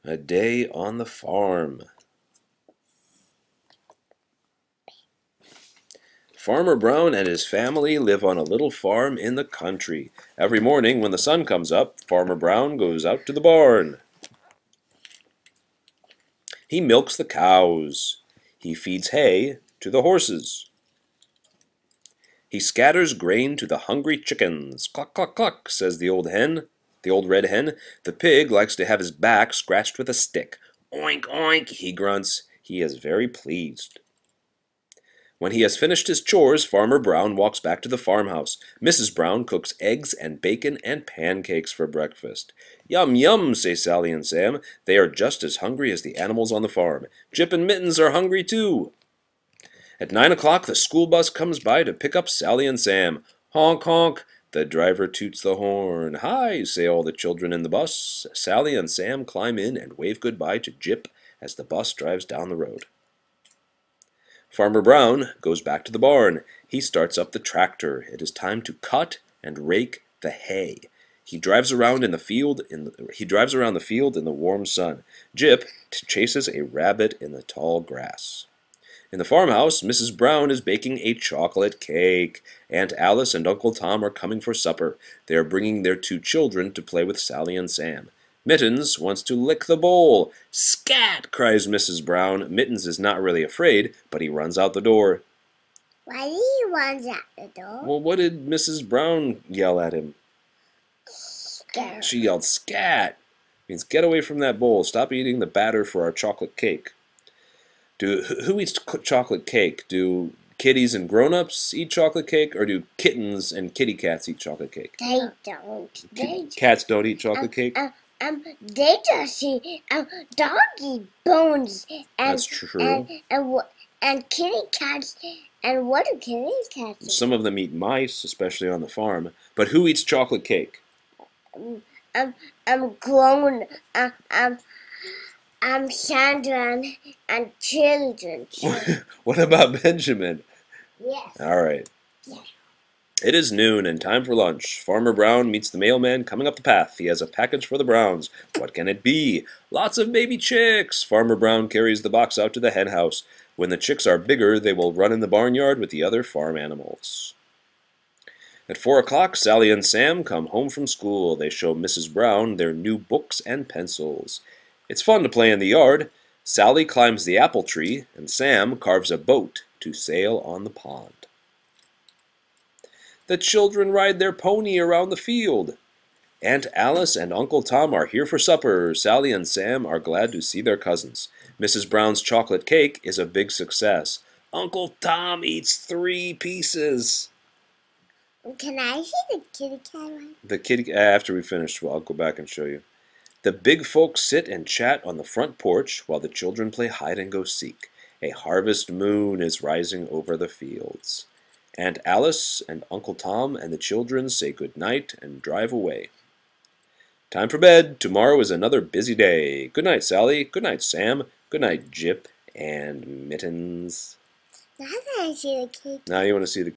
A day on the farm. Farmer Brown and his family live on a little farm in the country. Every morning when the sun comes up, Farmer Brown goes out to the barn. He milks the cows. He feeds hay to the horses. He scatters grain to the hungry chickens. Cluck, cluck, cluck, says the old red hen. The pig likes to have his back scratched with a stick. Oink, oink, he grunts. He is very pleased. When he has finished his chores, Farmer Brown walks back to the farmhouse. Mrs. Brown cooks eggs and bacon and pancakes for breakfast. Yum, yum, say Sally and Sam. They are just as hungry as the animals on the farm. Jip and Mittens are hungry too. At 9 o'clock, the school bus comes by to pick up Sally and Sam. Honk, honk. The driver toots the horn. Hi, say all the children in the bus. Sally and Sam climb in and wave goodbye to Jip as the bus drives down the road. Farmer Brown goes back to the barn. He starts up the tractor. It is time to cut and rake the hay. He drives around the field in the warm sun. Jip chases a rabbit in the tall grass. In the farmhouse, Mrs. Brown is baking a chocolate cake. Aunt Alice and Uncle Tom are coming for supper. They are bringing their 2 children to play with Sally and Sam. Mittens wants to lick the bowl. Scat! Cries Mrs. Brown. Mittens is not really afraid, but he runs out the door. Why did he run out the door? Well, what did Mrs. Brown yell at him? Scat. She yelled, scat! Means get away from that bowl. Stop eating the batter for our chocolate cake. Who eats chocolate cake? Do kitties and grown-ups eat chocolate cake, or do kittens and kitty cats eat chocolate cake? They don't. Cats don't eat chocolate cake? They just eat doggy bones. That's true. And kitty cats. And what do kitty cats eat? Some of them eat mice, especially on the farm. But who eats chocolate cake? Sandra and children. What about Benjamin? Yes. All right. Yes. It is noon and time for lunch. Farmer Brown meets the mailman coming up the path. He has a package for the Browns. What can it be? Lots of baby chicks. Farmer Brown carries the box out to the hen house. When the chicks are bigger, they will run in the barnyard with the other farm animals. At 4 o'clock, Sally and Sam come home from school. They show Mrs. Brown their new books and pencils. It's fun to play in the yard. Sally climbs the apple tree, and Sam carves a boat to sail on the pond. The children ride their pony around the field. Aunt Alice and Uncle Tom are here for supper. Sally and Sam are glad to see their cousins. Mrs. Brown's chocolate cake is a big success. Uncle Tom eats 3 pieces. Can I see the kitty cat one? After we finish, I'll go back and show you. The big folks sit and chat on the front porch while the children play hide and go seek. A harvest moon is rising over the fields. Aunt Alice and Uncle Tom and the children say good night and drive away. Time for bed. Tomorrow is another busy day. Good night, Sally. Good night, Sam. Good night, Jip and Mittens. Now can I see the cake? Now you want to see the